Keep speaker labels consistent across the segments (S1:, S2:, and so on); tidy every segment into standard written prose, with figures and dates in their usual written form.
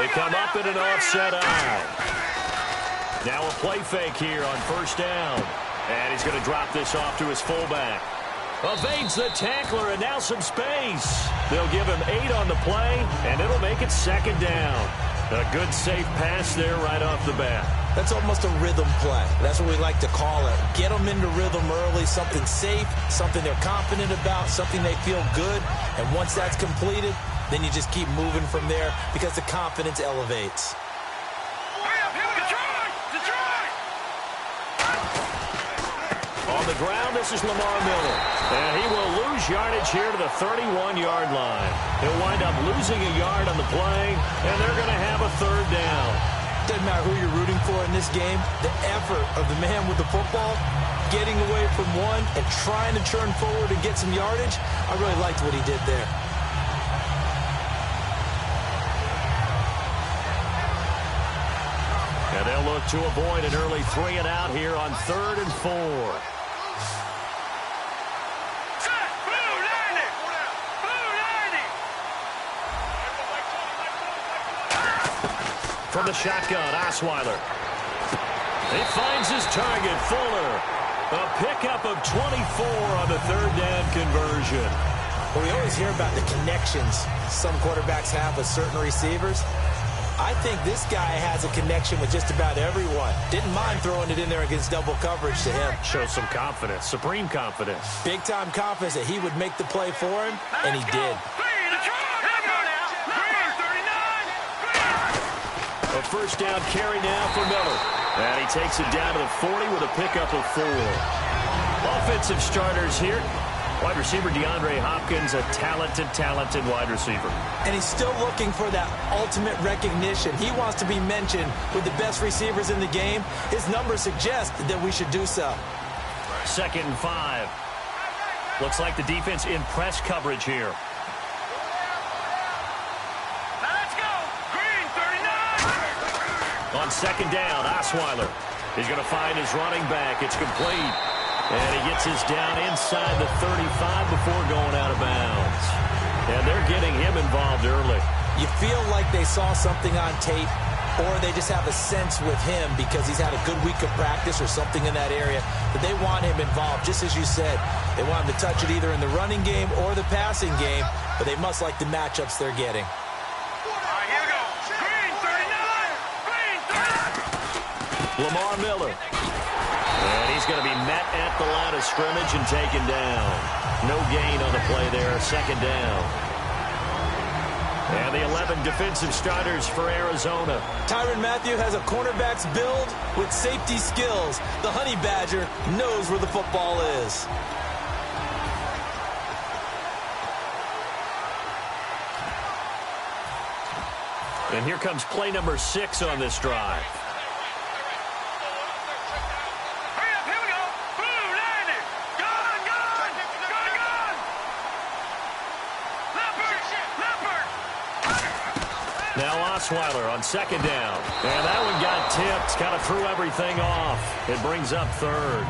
S1: They come up in an offset eye. Now a play fake here on first down. And he's going to drop this off to his fullback. Evades the tackler, and now some space. They'll give him 8 on the play, and it'll make it second down. A good, safe pass there right off the bat.
S2: That's almost a rhythm play. That's what we like to call it. Get them into rhythm early, something safe, something they're confident about, something they feel good. And once that's completed, then you just keep moving from there because the confidence elevates.
S1: On the ground, this is Lamar Miller. And he will lose yardage here to the 31-yard line. He'll wind up losing a yard on the play, and they're going to have a third down.
S2: Doesn't matter who you're rooting for in this game. The effort of the man with the football, getting away from one and trying to turn forward and get some yardage, I really liked what he did there.
S1: And they'll look to avoid an early 3-and-out here on 3rd and 4. From the shotgun, Osweiler. He finds his target, Fuller. A pickup of 24 on the third down conversion.
S2: Well, we always hear about the connections some quarterbacks have with certain receivers. I think this guy has a connection with just about everyone. Didn't mind throwing it in there against double coverage to him.
S1: Shows some confidence, supreme confidence.
S2: Big-time confidence that he would make the play for him, and he did.
S1: A first down carry now for Miller. And he takes it down to the 40 with a pickup of 4. Offensive starters here. Wide receiver DeAndre Hopkins, a talented wide receiver.
S2: And he's still looking for that ultimate recognition. He wants to be mentioned with the best receivers in the game. His numbers suggest that we should do so.
S1: 2nd and 5. Looks like the defense in press coverage here. On 2nd down, Osweiler is going to find his running back. It's complete. And he gets his down inside the 35 before going out of bounds. And they're getting him involved early.
S2: You feel like they saw something on tape, or they just have a sense with him because he's had a good week of practice or something in that area, that they want him involved. Just as you said, they want him to touch it either in the running game or the passing game, but they must like the matchups they're getting.
S1: Lamar Miller. And he's going to be met at the line of scrimmage and taken down. No gain on the play there, 2nd down. And the 11 defensive starters for Arizona.
S2: Tyrann Mathieu has a cornerback's build with safety skills. The Honey Badger knows where the football is.
S1: And here comes play number 6 on this drive. Now Osweiler on 2nd down. And that one got tipped. Kind of threw everything off. It brings up 3rd.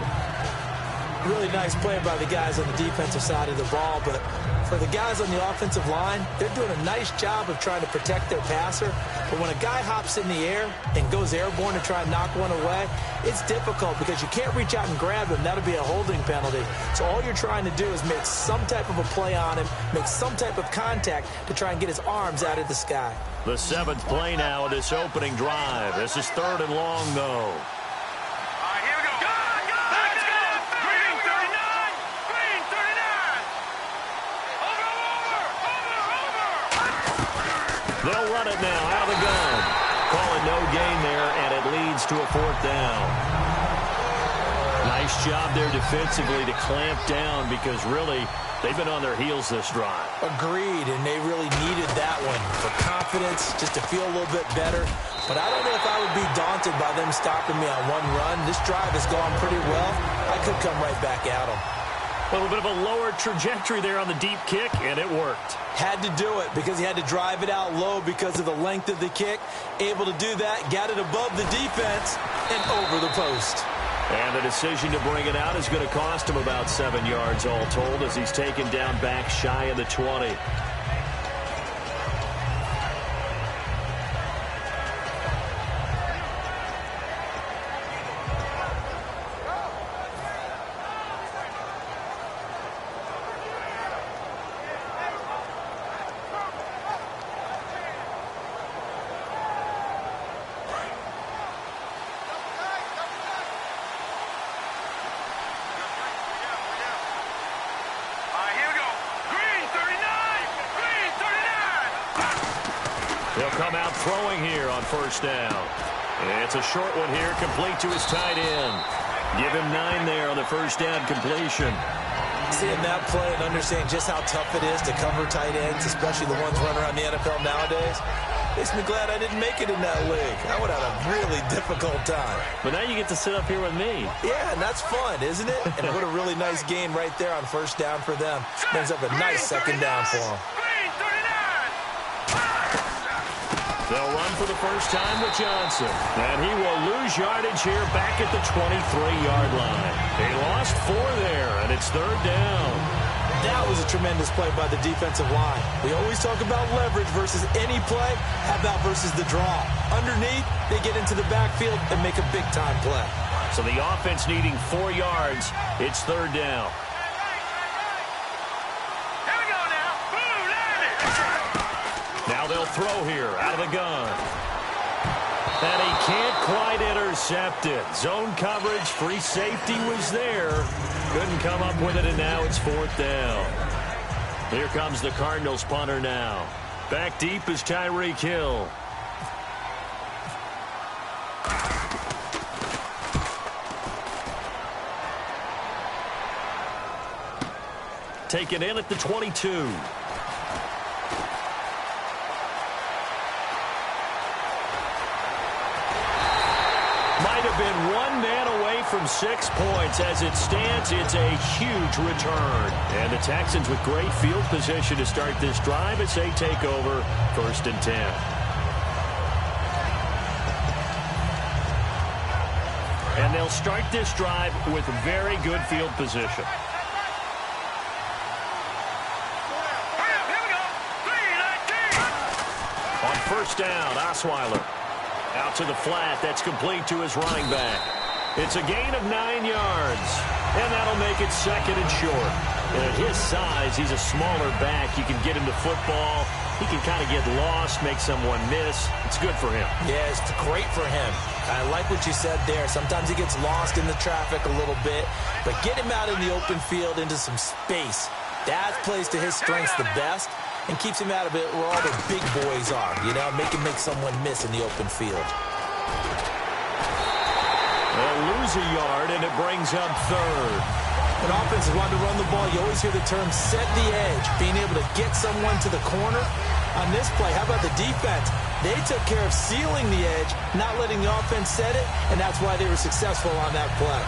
S2: Really nice play by the guys on the defensive side of the ball, but for the guys on the offensive line, they're doing a nice job of trying to protect their passer. But when a guy hops in the air and goes airborne to try and knock one away, it's difficult because you can't reach out and grab him. That'll be a holding penalty. So all you're trying to do is make some type of a play on him, make some type of contact to try and get his arms out of the sky.
S1: The 7th play now of this opening drive. This is 3rd and long, though. They'll run it now out of the gun. Calling no gain there, and it leads to a 4th down. Nice job there defensively to clamp down because really they've been on their heels this drive.
S2: Agreed, and they really needed that one for confidence, just to feel a little bit better. But I don't know if I would be daunted by them stopping me on one run. This drive has gone pretty well. I could come right back at them.
S1: A little bit of a lower trajectory there on the deep kick, and it worked.
S2: Had to do it because he had to drive it out low because of the length of the kick. Able to do that, got it above the defense, and over the post.
S1: And the decision to bring it out is going to cost him about 7 yards all told as he's taken down back shy of the 20. He'll come out throwing here on first down. It's a short one here, complete to his tight end. Give him 9 there on the first down completion.
S2: Seeing that play and understanding just how tough it is to cover tight ends, especially the ones running around the NFL nowadays, makes me glad I didn't make it in that league. I would have a really difficult time.
S1: But now you get to sit up here with me.
S2: Yeah, and that's fun, isn't it? And what a really nice gain right there on first down for them. Brings up a nice second down for them.
S1: They'll run for the first time with Johnson. And he will lose yardage here back at the 23-yard line. They lost 4 there, and it's third down.
S2: That was a tremendous play by the defensive line. We always talk about leverage versus any play. How about versus the draw? Underneath, they get into the backfield and make a big-time play.
S1: So the offense needing 4 yards. It's third down. Now they'll throw here out of the gun. And he can't quite intercept it. Zone coverage, free safety was there. Couldn't come up with it, and now it's fourth down. Here comes the Cardinals punter now. Back deep is Tyreek Hill. Taken in at the 22. Might have been 1 man away from 6 points. As it stands, it's a huge return. And the Texans with great field position to start this drive as they take over first and 10. And they'll start this drive with very good field position. On first down, Osweiler. Out to the flat. That's complete to his running back. It's a gain of 9 yards. And that'll make it second and short. And at his size, he's a smaller back. You can get him to football. He can kind of get lost, make someone miss. It's good for him.
S2: Yeah, it's great for him. I like what you said there. Sometimes he gets lost in the traffic a little bit. But get him out in the open field into some space. That plays to his strengths the best. And keeps him out of it where all the big boys are. You know, make someone miss in the open field.
S1: They'll lose a yard, and it brings up third.
S2: When offenses want to run the ball, you always hear the term set the edge, being able to get someone to the corner. On this play, how about the defense? They took care of sealing the edge, not letting the offense set it, and that's why they were successful on that play.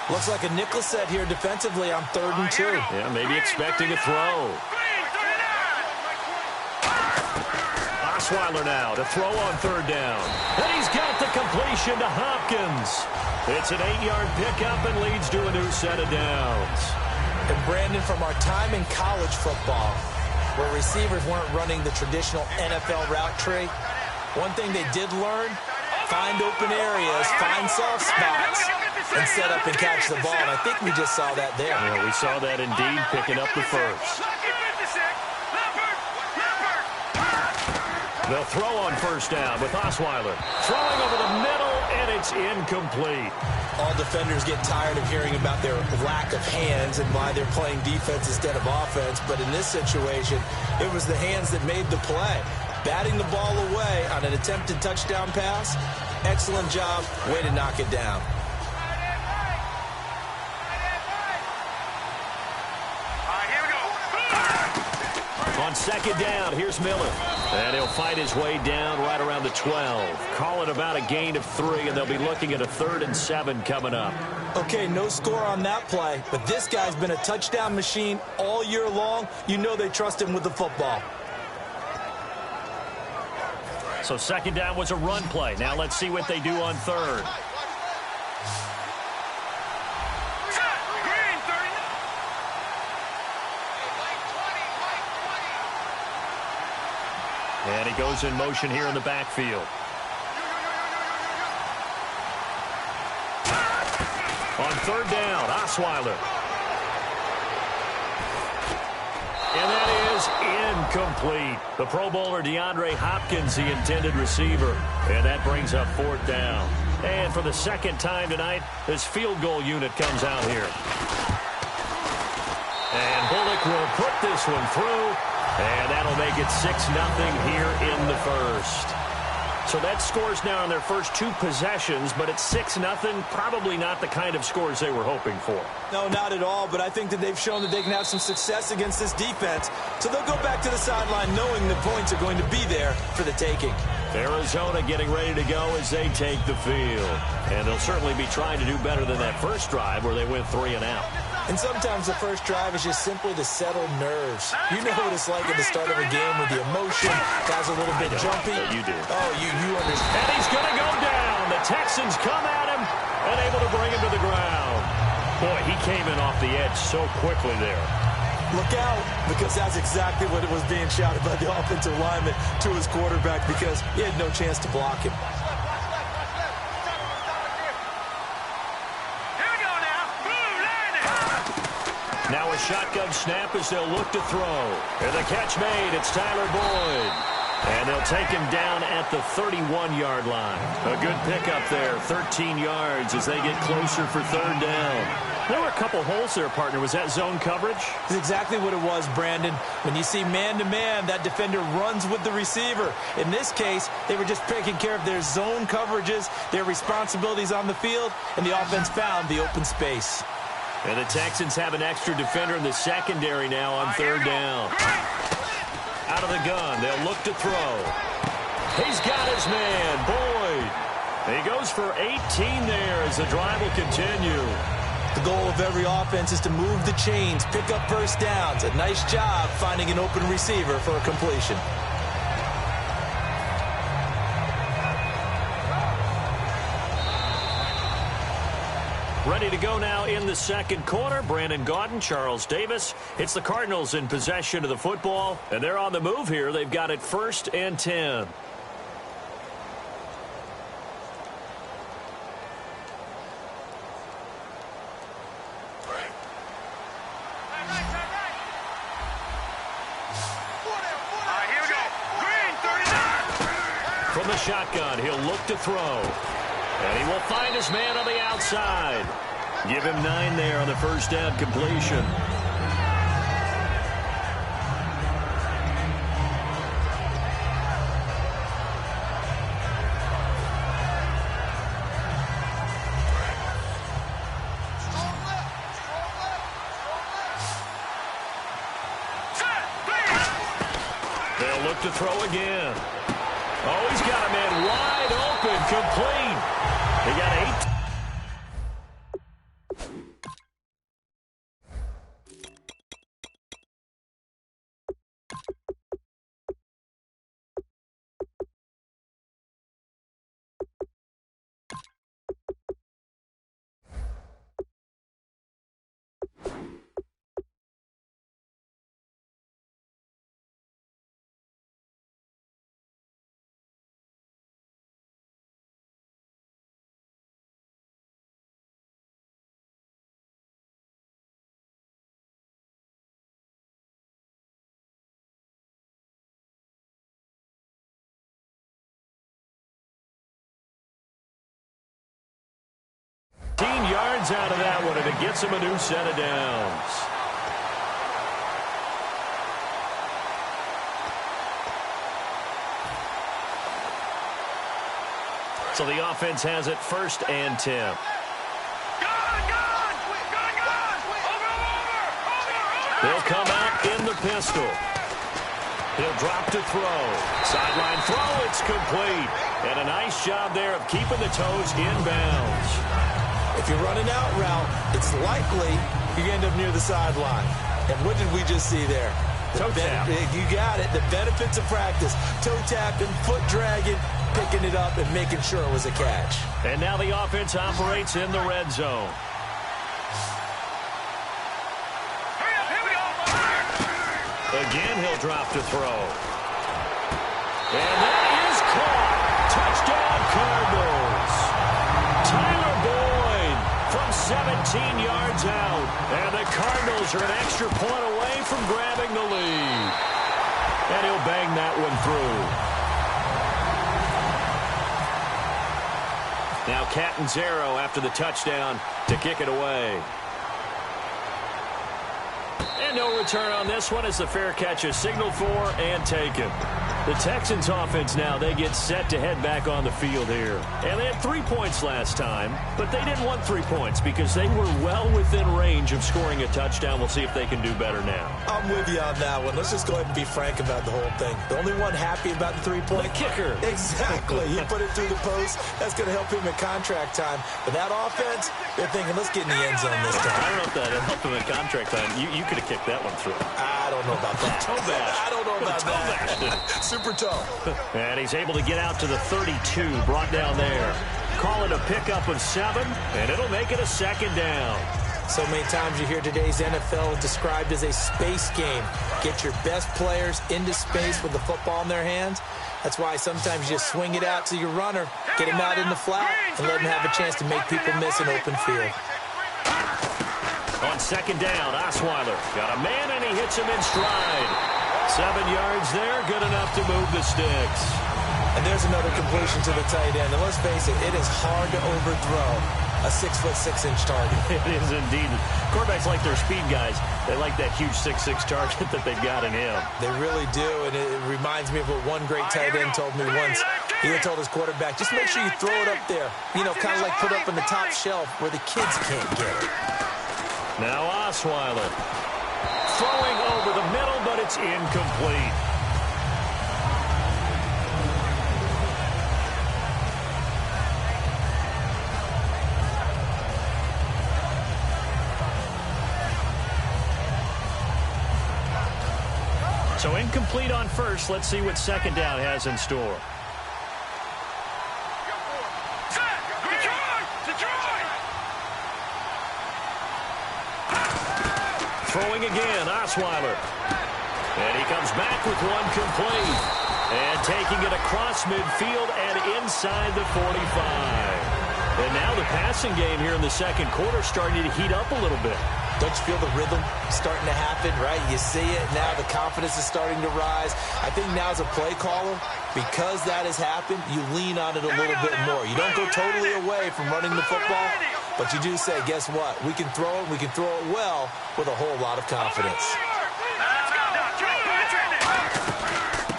S2: Looks like a nickel set here defensively on 3rd and 2.
S1: Yeah, maybe expecting a throw. Osweiler now to throw on 3rd down. And he's got the completion to Hopkins. It's an 8-yard pickup and leads to a new set of downs.
S2: And Brandon, from our time in college football, where receivers weren't running the traditional NFL route tree, one thing they did learn, find open areas, find soft spots, and set up and catch the ball. And I think we just saw that there.
S1: Yeah, we saw that indeed, picking up the first. They'll throw on first down with Osweiler. Throwing over the middle, and it's incomplete.
S2: All defenders get tired of hearing about their lack of hands and why they're playing defense instead of offense. But in this situation, it was the hands that made the play. Batting the ball away on an attempted touchdown pass. Excellent job. Way to knock it down.
S1: On second down, here's Miller. And he'll fight his way down right around the 12. Call it about a gain of 3, and they'll be looking at a 3rd and 7 coming up.
S2: Okay, no score on that play, but this guy's been a touchdown machine all year long. You know they trust him with the football.
S1: So second down was a run play. Now let's see what they do on 3rd. And he goes in motion here in the backfield. On 3rd down, Osweiler. And that is incomplete. The Pro Bowler DeAndre Hopkins, the intended receiver. And that brings up 4th down. And for the second time tonight, this field goal unit comes out here. And Bullock will put this one through. And that'll make it 6-0 here in the first. So that scores now on their first 2 possessions, but it's 6-0. Probably not the kind of scores they were hoping for.
S2: No, not at all, but I think that they've shown that they can have some success against this defense. So they'll go back to the sideline knowing the points are going to be there for the taking.
S1: Arizona getting ready to go as they take the field. And they'll certainly be trying to do better than that first drive where they went 3 and out.
S2: And sometimes the first drive is just simply to settle nerves. You know what it's like at the start of a game when the emotion has a little bit jumpy.
S1: You do.
S2: Oh, you understand.
S1: And he's going to go down. The Texans come at him and able to bring him to the ground. Boy, he came in off the edge so quickly there.
S2: Look out, because that's exactly what it was being shouted by the offensive lineman to his quarterback because he had no chance to block him.
S1: Now a shotgun snap as they'll look to throw. And the catch made. It's Tyler Boyd. And they'll take him down at the 31-yard line. A good pickup there, 13 yards as they get closer for 3rd down. There were a couple holes there, partner. Was that zone coverage?
S2: That's exactly what it was, Brandon. When you see man-to-man, that defender runs with the receiver. In this case, they were just taking care of their zone coverages, their responsibilities on the field, and the offense found the open space.
S1: And the Texans have an extra defender in the secondary now on 3rd down. Out of the gun, they'll look to throw. He's got his man, Boyd. He goes for 18 there as the drive will continue.
S2: The goal of every offense is to move the chains, pick up first downs. A nice job finding an open receiver for a completion.
S1: Ready to go now in the second quarter. Brandon Gaudin, Charles Davis. It's the Cardinals in possession of the football, and they're on the move here. They've got it 1st and 10. From the shotgun, he'll look to throw. And he will find his man on the outside. Give him 9 there on the first down completion. They'll look to throw again. Oh, he's got a man wide open, complete. He got 8. Yards out of that one, and it gets him a new set of downs. So the offense has it 1st and 10. They'll come out in the pistol. He'll drop to throw. Sideline throw, it's complete. And a nice job there of keeping the toes inbounds.
S2: If you're running out route, it's likely you end up near the sideline. And what did we just see there?
S1: Toe tap.
S2: You got it. The benefits of practice. Toe tapping, foot dragging, picking it up, and making sure it was a catch.
S1: And now the offense operates in the red zone. Again, he'll drop to throw. And that is caught. Touchdown, Cardinals. Tyler Boyd from 17 yards out. And the Cardinals are an extra point away from grabbing the lead. And he'll bang that one through. Now Catanzaro after the touchdown to kick it away. And no return on this one as the fair catch is signaled for and taken. The Texans offense now, they get set to head back on the field here. And they had 3 points last time, but they didn't want 3 points because they were well within range of scoring a touchdown. We'll see if they can do better now.
S2: I'm with you on that one. Let's just go ahead and be frank about the whole thing. The only one happy about the 3-point.
S1: The kicker.
S2: Exactly. He put it through the post. That's going to help him at contract time. But that offense, they're thinking, let's get in the end zone this time.
S1: I don't know if that helped him at contract time. You could have kicked that one through.
S2: I don't know about that.
S1: Toe bash.
S2: I don't know about that. Super toe.
S1: And he's able to get out to the 32, brought down there. Call it a pickup of 7, and it'll make it a second down.
S2: So many times you hear today's NFL described as a space game. Get your best players into space with the football in their hands. That's why sometimes you just swing it out to your runner, get him out in the flat, and let him have a chance to make people miss an open field.
S1: On second down, Osweiler got a man, and he hits him in stride. 7 yards there, good enough to move the sticks.
S2: And there's another completion to the tight end. And let's face it, it is hard to overthrow a 6'6" target.
S1: It is indeed. Quarterbacks like their speed guys. They like that huge 6'6" target that they've got in him.
S2: They really do, and it reminds me of what one great tight end told me once. He had told his quarterback, just make sure you throw it up there. You know, kind of like put up on the top shelf where the kids can't get it.
S1: Now Osweiler. Throwing over the middle, but it's incomplete. So incomplete on first. Let's see what second down has in store. Throwing again, Osweiler. And he comes back with one complete. And taking it across midfield and inside the 45. And now the passing game here in the second quarter starting to heat up a little bit.
S2: Don't you feel the rhythm starting to happen, right? You see it now. The confidence is starting to rise. I think now as a play caller, because that has happened, you lean on it a little bit more. You don't go totally away from running the football, but you do say, guess what? We can throw it. We can throw it well with a whole lot of confidence.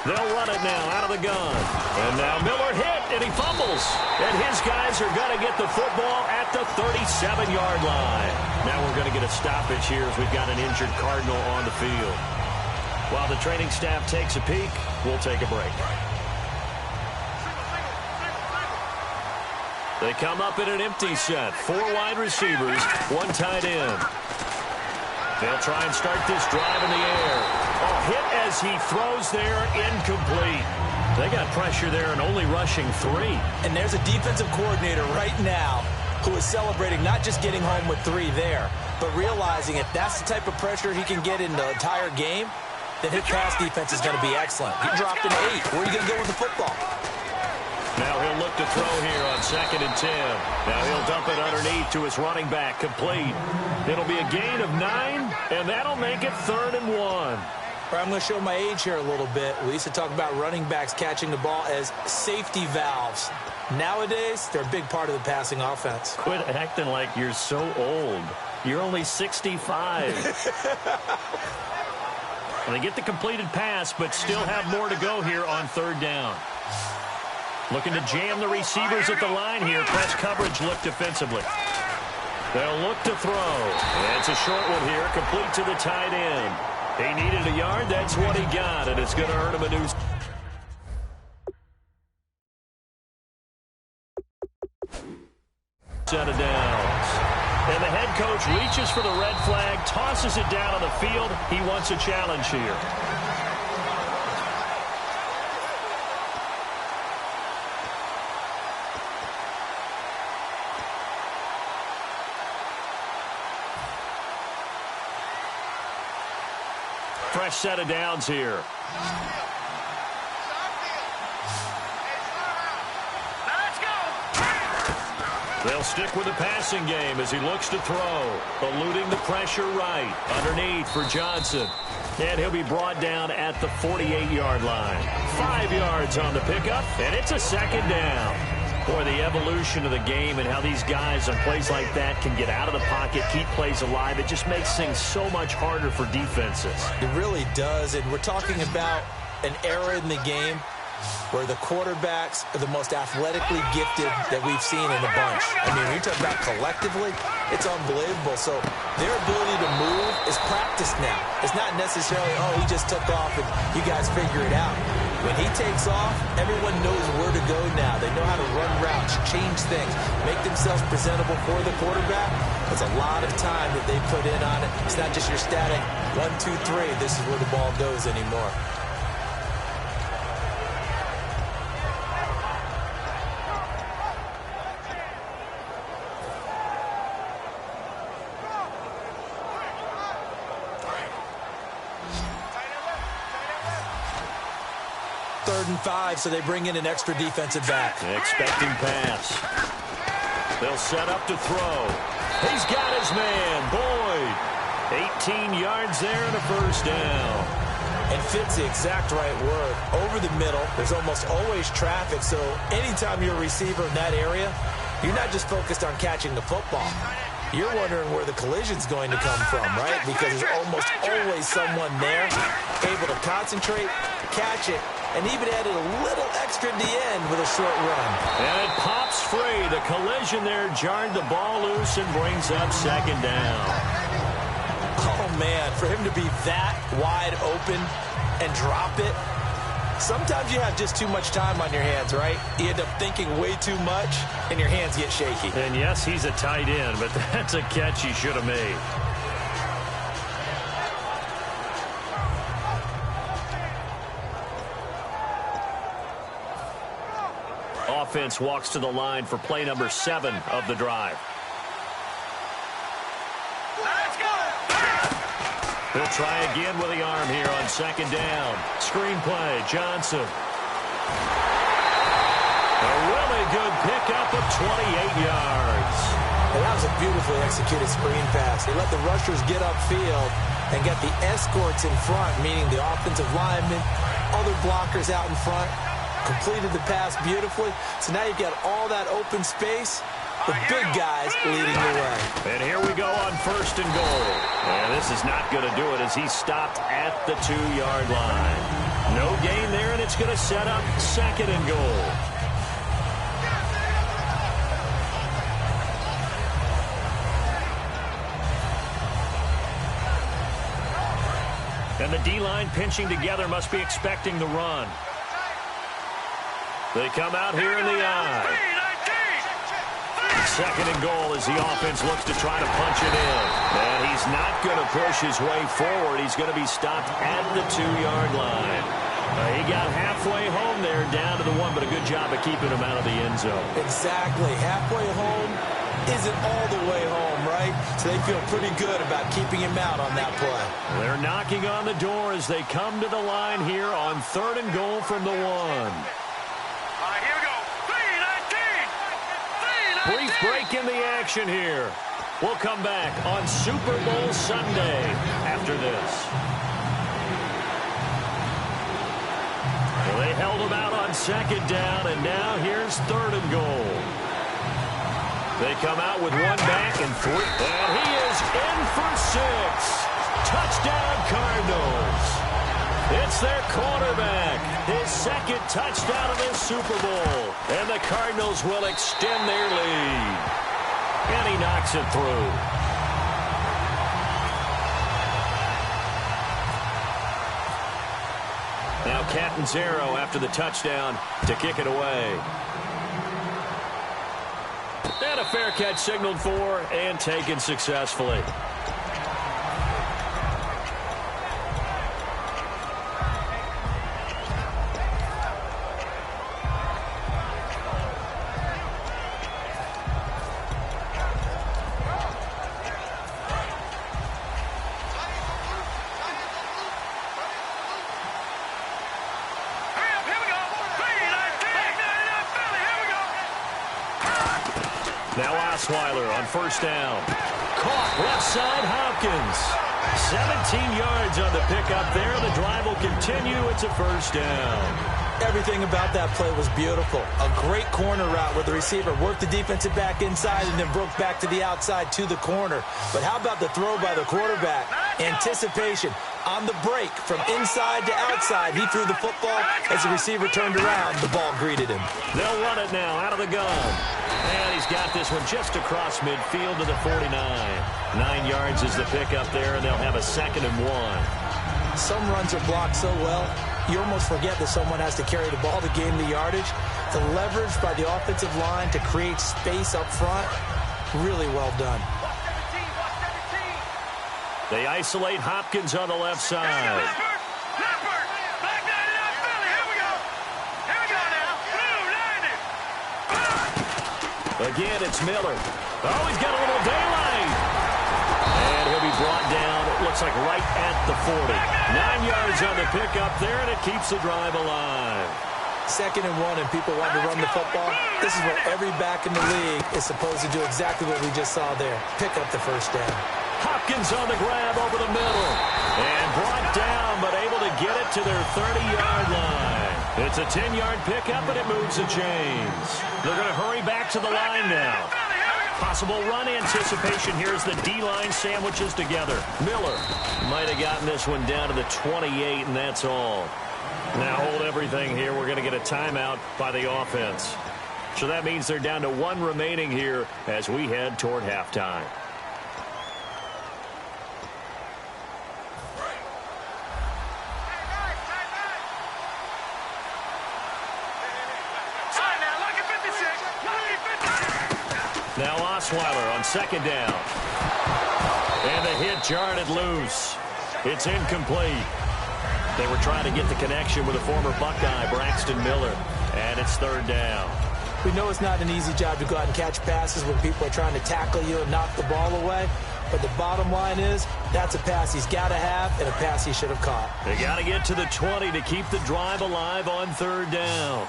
S1: They'll run it now out of the gun. And now Miller hit, and he fumbles. And his guys are going to get the football at the 37-yard line. Now we're going to get a stoppage here as we've got an injured Cardinal on the field. While the training staff takes a peek, we'll take a break. They come up in an empty set. 4 wide receivers, 1 tight end. They'll try and start this drive in the air. A hit as he throws there, incomplete. They got pressure there and only rushing 3.
S2: And there's a defensive coordinator right now who is celebrating not just getting home with 3 there, but realizing if that's the type of pressure he can get in the entire game, then his pass defense is going to be excellent. He dropped an 8. Where are you going to go with the football?
S1: Now he'll look to throw here on 2nd and 10. Now he'll dump it underneath to his running back, complete. It'll be a gain of 9, and that'll make it 3rd and 1.
S2: I'm going to show my age here a little bit. We used to talk about running backs catching the ball as safety valves. Nowadays, they're a big part of the passing offense.
S1: Quit acting like you're so old. You're only 65. And they get the completed pass, but still have more to go here on 3rd down. Looking to jam the receivers at the line here. Press coverage look defensively. They'll look to throw. And it's a short one here, complete to the tight end. He needed a yard. That's what he got, and it's going to earn him a new set of downs. And the head coach reaches for the red flag, tosses it down on the field. He wants a challenge here. Fresh set of downs here. They'll stick with the passing game as he looks to throw. Eluding the pressure right. Underneath for Johnson. And he'll be brought down at the 48-yard line. 5 yards on the pickup, and it's a second down. Boy, the evolution of the game and how these guys on plays like that can get out of the pocket, keep plays alive, it just makes things so much harder for defenses.
S2: It really does, and we're talking about an era in the game where the quarterbacks are the most athletically gifted that we've seen in a bunch. I mean, when you talk about collectively, it's unbelievable. So their ability to move is practiced now. It's not necessarily, oh, he just took off and you guys figure it out. When he takes off, everyone knows where to go now. They know how to run routes, change things, make themselves presentable for the quarterback. That's a lot of time that they put in on it. It's not just your static 1, 2, 3, this is where the ball goes anymore. Third and 5, so they bring in an extra defensive back.
S1: Expecting pass. They'll set up to throw. He's got his man, Boyd. 18 yards there and a first down.
S2: And fits the exact right word. Over the middle, there's almost always traffic, so anytime you're a receiver in that area, you're not just focused on catching the football. You're wondering where the collision's going to come from, right? Because there's almost always someone there able to concentrate, catch it, and even added a little extra at the end with a short run.
S1: And it pops free. The collision there jarred the ball loose and brings up second down.
S2: Oh, man, for him to be that wide open and drop it, sometimes you have just too much time on your hands, right? You end up thinking way too much, and your hands get shaky.
S1: And yes, he's a tight end, but that's a catch he should have made. Offense walks to the line for play number 7 of the drive. He'll try again with the arm here on second down. Screen play, Johnson. A really good pickup of 28 yards.
S2: And that was a beautifully executed screen pass. He let the rushers get upfield and get the escorts in front, meaning the offensive linemen, other blockers out in front. Completed the pass beautifully. So now you've got all that open space. The big guys leading the way.
S1: And here we go on first and goal. And this is not going to do it as he stopped at the 2-yard line. No gain there, and it's going to set up second and goal. And the D-line pinching together must be expecting the run. They come out here in the eye. Second and goal as the offense looks to try to punch it in. And he's not going to push his way forward. He's going to be stopped at the 2-yard line. He got halfway home there, down to the 1, but a good job of keeping him out of the end zone.
S2: Exactly. Halfway home isn't all the way home, right? So they feel pretty good about keeping him out on that play.
S1: They're knocking on the door as they come to the line here on third and goal from the 1. Brief break in the action here. We'll come back on Super Bowl Sunday after this. Well, they held him out on second down, and now here's third and goal. They come out with one back and 3. And he is in for 6. Touchdown, Cardinals. It's their quarterback, his second touchdown of this Super Bowl. And the Cardinals will extend their lead. And he knocks it through. Now Catanzaro after the touchdown to kick it away. And a fair catch signaled for and taken successfully. Now Osweiler on first down. Caught left side, Hopkins. 17 yards on the pickup there. The drive will continue. It's a first down.
S2: Everything about that play was beautiful. A great corner route where the receiver worked the defensive back inside and then broke back to the outside to the corner. But how about the throw by the quarterback? Anticipation on the break from inside to outside. He threw the football. As the receiver turned around, the ball greeted him.
S1: They'll run it now out of the gun. And he's got this one just across midfield to the 49. 9 yards is the pickup there, and they'll have a 2nd and 1.
S2: Some runs are blocked so well, you almost forget that someone has to carry the ball to gain the yardage. The leverage by the offensive line to create space up front, really well done.
S1: They isolate Hopkins on the left side. Again, it's Miller. Oh, he's got a little daylight. And he'll be brought down, it looks like right at the 40. 9 yards on the pickup there, and it keeps the drive alive.
S2: 2nd and 1, and people want to run the football. This is where every back in the league is supposed to do exactly what we just saw there. Pick up the first down.
S1: Hopkins on the grab over the middle. And brought down, but able to get it to their 30-yard line. It's a 10-yard pickup, and it moves the chains. They're going to hurry back to the line now. Possible run anticipation here as the D-line sandwiches together. Miller might have gotten this one down to the 28, and that's all. Now hold everything here. We're going to get a timeout by the offense. So that means they're down to 1 remaining here as we head toward halftime. Now Osweiler on 2nd down. And the hit jarred it loose. It's incomplete. They were trying to get the connection with a former Buckeye, Braxton Miller. And it's 3rd down.
S2: We know it's not an easy job to go out and catch passes when people are trying to tackle you and knock the ball away. But the bottom line is, that's a pass he's got to have and a pass he should have caught.
S1: They got to get to the 20 to keep the drive alive on 3rd down.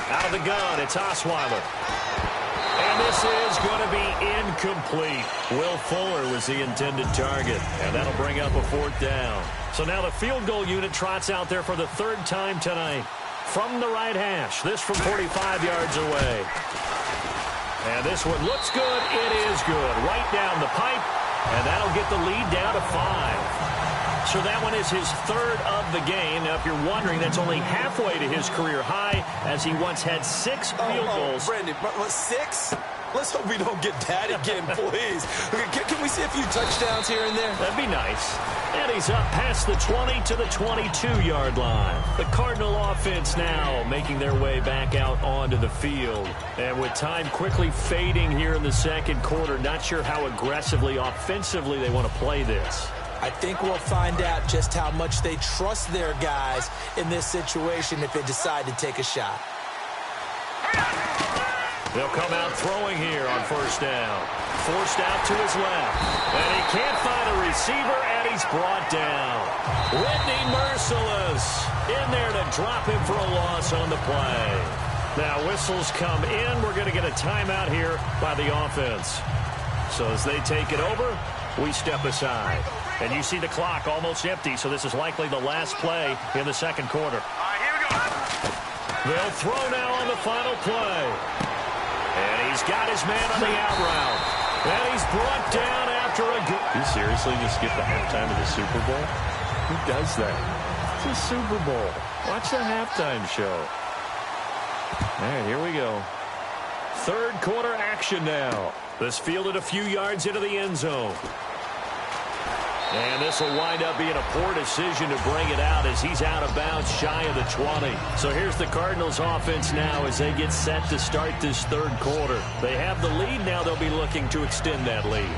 S1: Out of the gun, it's Osweiler. And this is going to be incomplete. Will Fuller was the intended target, and that'll bring up a 4th down. So now the field goal unit trots out there for the 3rd time tonight. From the right hash, this from 45 yards away. And this one looks good. It is good. Right down the pipe, and that'll get the lead down to 5. So that one is his 3rd of the game. Now, if you're wondering, that's only halfway to his career high, as he once had 6 field goals.
S2: Brandon, 6? Let's hope we don't get that again, please. Can we see a few touchdowns here and there?
S1: That'd be nice. And he's up past the 20 to the 22-yard line. The Cardinal offense now making their way back out onto the field. And with time quickly fading here in the 2nd quarter, not sure how aggressively, offensively they want to play this.
S2: I think we'll find out just how much they trust their guys in this situation if they decide to take a shot.
S1: They'll come out throwing here on 1st down. Forced out to his left. And he can't find a receiver, and he's brought down. Whitney Merciless in there to drop him for a loss on the play. Now whistles come in. We're going to get a timeout here by the offense. So as they take it over, we step aside. And you see the clock almost empty, so this is likely the last play in the 2nd quarter.
S3: All right, here we go.
S1: They'll throw now on the final play. And he's got his man on the out route. And he's brought down after a good... You seriously just skip the halftime of the Super Bowl? Who does that? It's a Super Bowl. Watch the halftime show. All right, here we go. 3rd quarter action now. This fielded a few yards into the end zone. And this will wind up being a poor decision to bring it out as he's out of bounds shy of the 20. So here's the Cardinals offense now as they get set to start this 3rd quarter. They have the lead now. They'll be looking to extend that lead.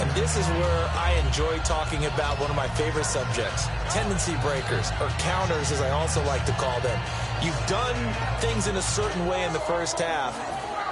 S2: And this is where I enjoy talking about one of my favorite subjects, tendency breakers, or counters as I also like to call them. You've done things in a certain way in the first half,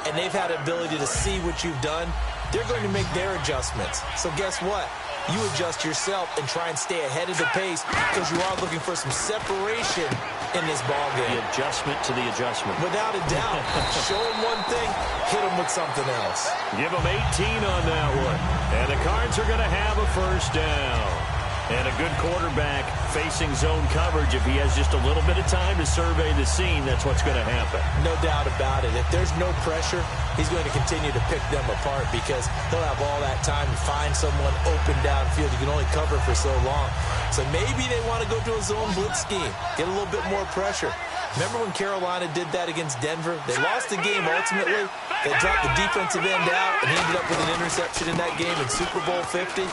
S2: and they've had the ability to see what you've done. They're going to make their adjustments. So guess what? you adjust yourself and try and stay ahead of the pace because you are looking for some separation in this ball game.
S1: The adjustment to the adjustment.
S2: Without a doubt. Show them one thing, hit them with something else.
S1: Give them 18 on that one. And the Cards are going to have a first down. And a good quarterback facing zone coverage. If he has just a little bit of time to survey the scene, that's what's going to happen.
S2: No doubt about it. If there's no pressure, he's going to continue to pick them apart because he'll have all that time to find someone open downfield. You can only cover for so long. So maybe they want to go to a zone blitz scheme, get a little bit more pressure. Remember when Carolina did that against Denver? They lost the game ultimately. They dropped the defensive end out, and he ended up with an interception in that game in Super Bowl 50.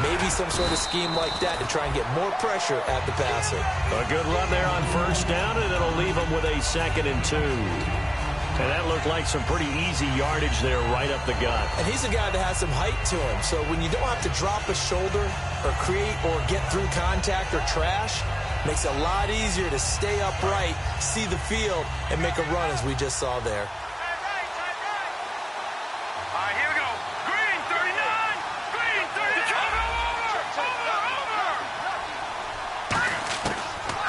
S2: Maybe some sort of scheme like that to try and get more pressure at the passer.
S1: A good run there on first down, and it'll leave them with a 2nd and 2. And that looked like some pretty easy yardage there right up the gut.
S2: And he's a guy that has some height to him. So when you don't have to drop a shoulder or create or get through contact or trash, makes it a lot easier to stay upright, see the field, and make a run as we just saw there.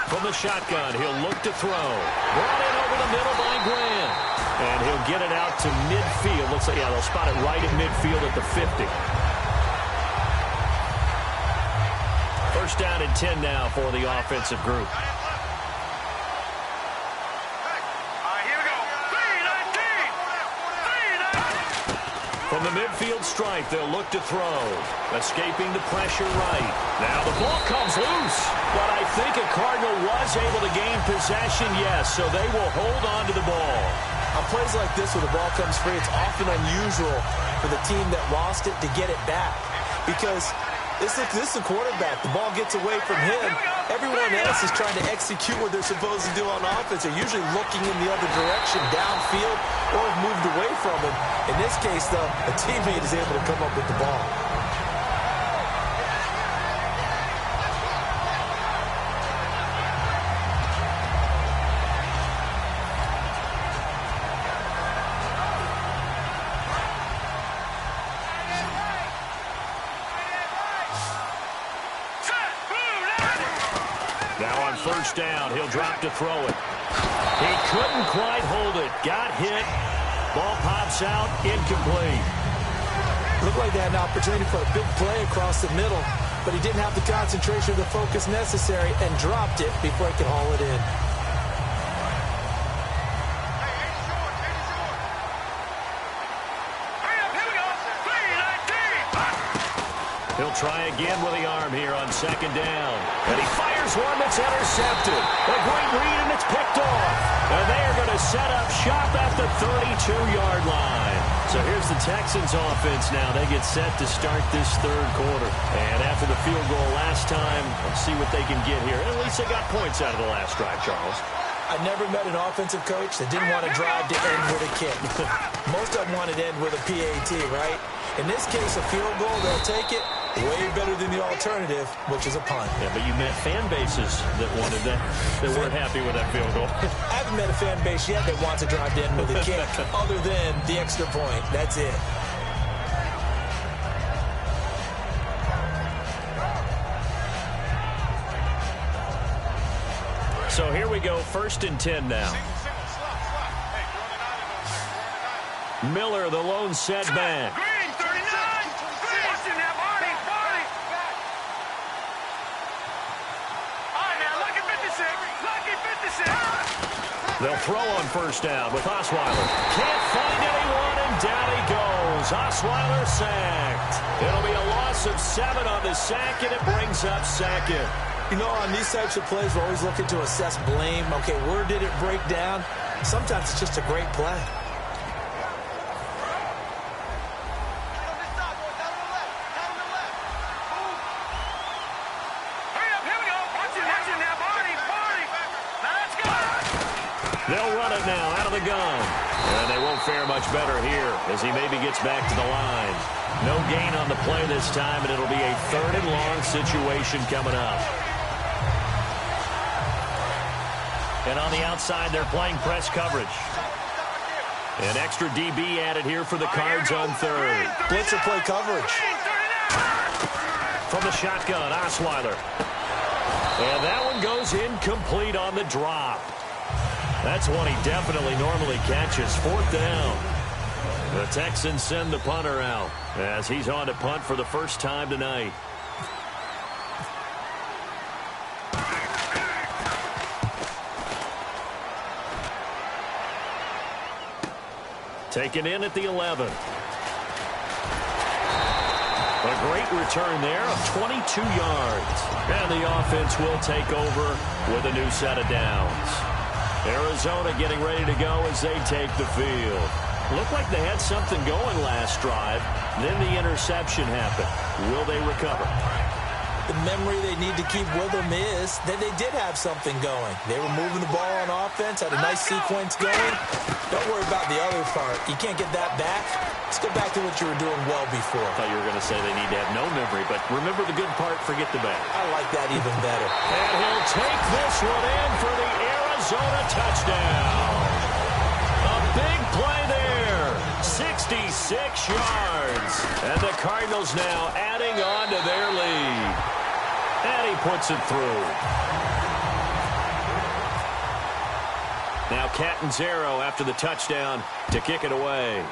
S1: From the shotgun, he'll look to throw. Brought in over the middle by Graham. And he'll get it out to midfield. Looks like, yeah, they'll spot it right at midfield at the 50. First down and 10 now for the offensive group. From the midfield stripe, they'll look to throw. Escaping the pressure right. Now the ball comes loose. But I think a Cardinal was able to gain possession, yes, so they will hold on to the ball.
S2: On plays like this where the ball comes free, it's often unusual for the team that lost it to get it back. Because this is a quarterback. The ball gets away from him. Everyone else is trying to execute what they're supposed to do on offense. They're usually looking in the other direction, downfield, or have moved away from him. In this case, though, a teammate is able to come up with the ball.
S1: First down, he'll drop to throw it. He couldn't quite hold it. Got hit. Ball pops out, incomplete.
S2: Looked like they had an opportunity for a big play across the middle, but he didn't have the concentration or the focus necessary and dropped it before he could haul it in.
S1: He'll try again with the arm here on 2nd down. And he fires one that's intercepted. A great read, and it's picked off. And they are going to set up shop at the 32-yard line. So here's the Texans offense now. They get set to start this 3rd quarter. And after the field goal last time, let's see what they can get here. At least they got points out of the last drive, Charles.
S2: I never met an offensive coach that didn't want to drive to end with a kick. Most of them wanted to end with a PAT, right? In this case, a field goal, they'll take it. Way better than the alternative, which is a punt.
S1: Yeah, but you met fan bases that wanted that, that weren't happy with that field goal.
S2: I haven't met a fan base yet that wants to drive to end with a kick other than the extra point. That's it.
S1: So here we go, 1st and 10 now. Miller, the lone setback. They'll throw on first down with Osweiler. Can't find anyone, and down he goes. Osweiler sacked. It'll be a loss of 7 on the sack, and it brings up 2nd.
S2: You know, on these types of plays, we're always looking to assess blame. Okay, where did it break down? Sometimes it's just a great play.
S1: They'll run it now out of the gun. And they won't fare much better here as he maybe gets back to the line. No gain on the play this time, and it'll be a 3rd and long situation coming up. And on the outside, they're playing press coverage. An extra DB added here for the Cards on 3rd.
S2: Blitzer play coverage.
S1: from the shotgun, Osweiler. And that one goes incomplete on the drop. That's one he definitely normally catches. 4th down. The Texans send the punter out as he's on to punt for the first time tonight. Taken in at the 11. A great return there of 22 yards. And the offense will take over with a new set of downs. Arizona getting ready to go as they take the field. Looked like they had something going last drive. Then the interception happened. Will they recover?
S2: The memory they need to keep with them is that they did have something going. They were moving the ball on offense, had a nice sequence going. Don't worry about the other part. You can't get that back. Let's go back to what you were doing well before.
S1: I thought you were going to say they need to have no memory, but remember the good part, forget the bad.
S2: I like that even better.
S1: And he'll take this one in for the Arizona touchdown. A big play there. 66 yards. And the Cardinals now adding on to their lead. And he puts it through. Now Catanzaro after the touchdown to kick it away.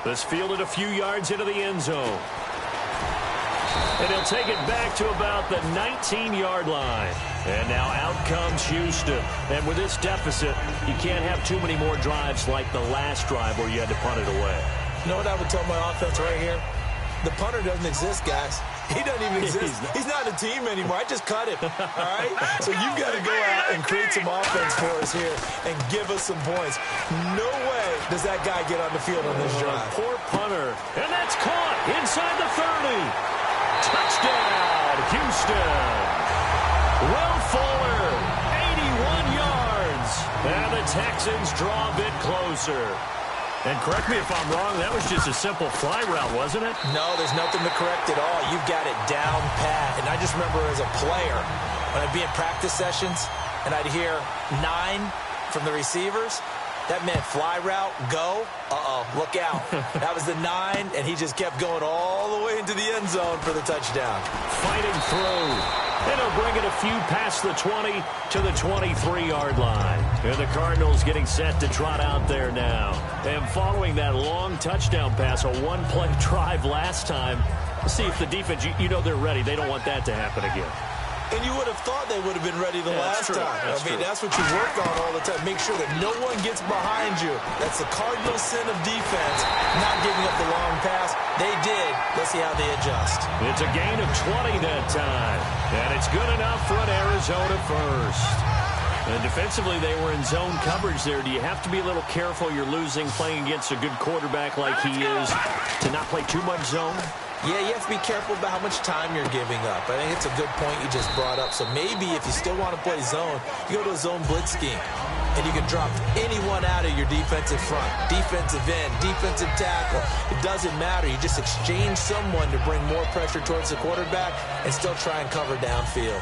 S1: This fielded a few yards into the end zone. And he'll take it back to about the 19-yard line. And now out comes Houston. And with this deficit, you can't have too many more drives like the last drive where you had to punt it away.
S2: You know what I would tell my offense right here? The punter doesn't exist, guys. He doesn't even exist. He's not a team anymore. I just cut him. All right? So you've got to go out and create some offense for us here and give us some points. No way does that guy get on the field on this drive.
S1: Poor punter. And that's caught inside the 30. Touchdown, Houston. Will Fuller, 81 yards. And the Texans draw a bit closer. And correct me if I'm wrong, that was just a simple fly route, wasn't it?
S2: No, there's nothing to correct at all. You've got it down pat. And I just remember as a player, when I'd be in practice sessions, and I'd hear 9 from the receivers, that meant fly route, go, look out. That was the 9, and he just kept going all the way into the end zone for the touchdown.
S1: Fighting through. And he'll bring it a few past the 20 to the 23-yard line. And the Cardinals getting set to trot out there now. And following that long touchdown pass, a one-play drive last time, see if the defense, you know they're ready. They don't want that to happen again.
S2: And you would have thought they would have been ready the last time. That's what you work on all the time. Make sure that no one gets behind you. That's the cardinal sin of defense, not giving up the long pass. They did. Let's see how they adjust.
S1: It's a gain of 20 that time. And it's good enough for an Arizona first. And defensively, they were in zone coverage there. Do you have to be a little careful you're losing playing against a good quarterback like he is to not play too much zone?
S2: Yeah, you have to be careful about how much time you're giving up. I think it's a good point you just brought up. So maybe if you still want to play zone, you go to a zone blitz scheme. And you can drop anyone out of your defensive front. Defensive end, defensive tackle. It doesn't matter. You just exchange someone to bring more pressure towards the quarterback and still try and cover downfield.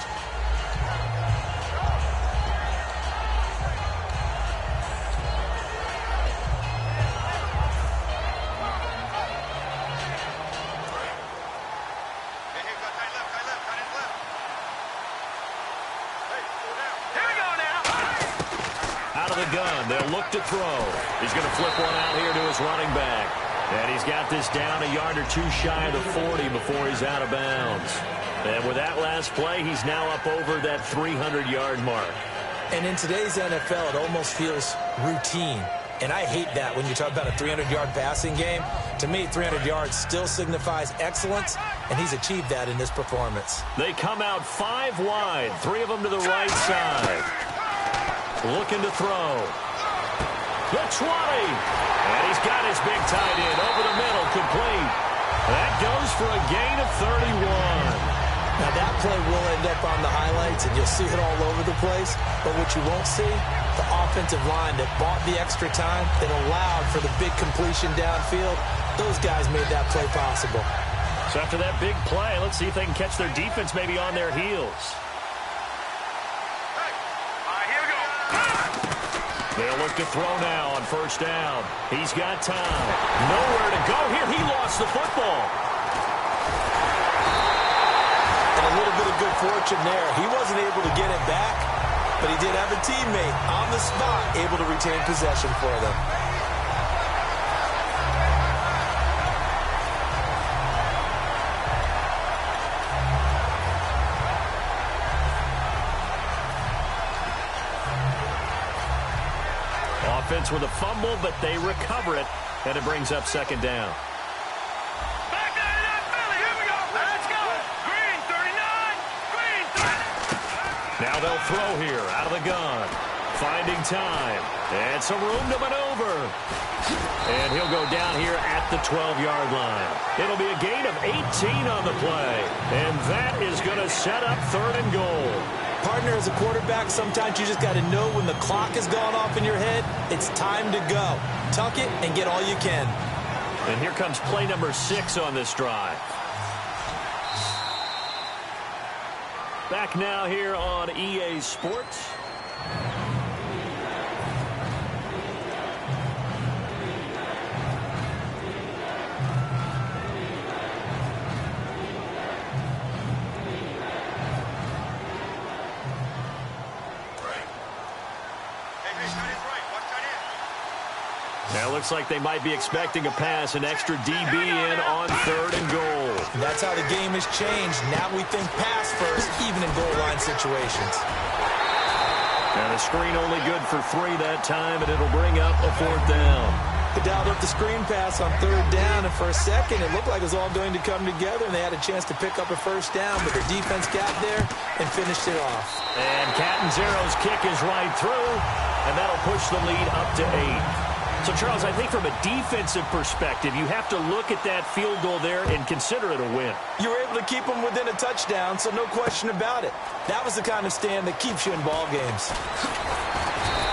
S1: They'll look to throw. He's going to flip one out here to his running back. And he's got this down a yard or two shy of the 40 before he's out of bounds. And with that last play, he's now up over that 300-yard mark.
S2: And in today's NFL, it almost feels routine. And I hate that when you talk about a 300-yard passing game. To me, 300 yards still signifies excellence, and he's achieved that in this performance.
S1: They come out 5 wide, 3 of them to the right side. Looking to throw. The 20. And he's got his big tight end over the middle, complete. That goes for a gain of 31.
S2: Now that play will end up on the highlights, and you'll see it all over the place. But what you won't see, the offensive line that bought the extra time, that allowed for the big completion downfield, those guys made that play possible.
S1: So after that big play, let's see if they can catch their defense maybe on their heels. They'll look to throw now on first down. He's got time. Nowhere to go here. He lost the football.
S2: fortune there. He wasn't able to get it back, but he did have a teammate on the spot able to retain possession for them.
S1: Offense with a fumble, but they recover it, and it brings up second down. Now they'll throw here out of the gun. Finding time. And some room to maneuver. And he'll go down here at the 12-yard line. It'll be a gain of 18 on the play. And that is going to set up third and goal.
S2: Partner, as a quarterback, sometimes you just got to know when the clock is going off in your head, it's time to go. Tuck it and get all you can.
S1: And here comes play number 6 on this drive. Back now here on EA Sports. Now it looks like they might be expecting a pass, an extra DB in on third and goal.
S2: That's how the game has changed. Now we think pass first, even in goal line situations.
S1: And a screen only good for 3 that time, and it'll bring up a 4th down.
S2: They dialed up the screen pass on 3rd down, and for a second it looked like it was all going to come together, and they had a chance to pick up a 1st down, but their defense got there and finished it off.
S1: And Catanzaro's kick is right through, and that'll push the lead up to 8. So, Charles, I think from a defensive perspective, you have to look at that field goal there and consider it a win.
S2: You were able to keep them within a touchdown, so no question about it. That was the kind of stand that keeps you in ball games.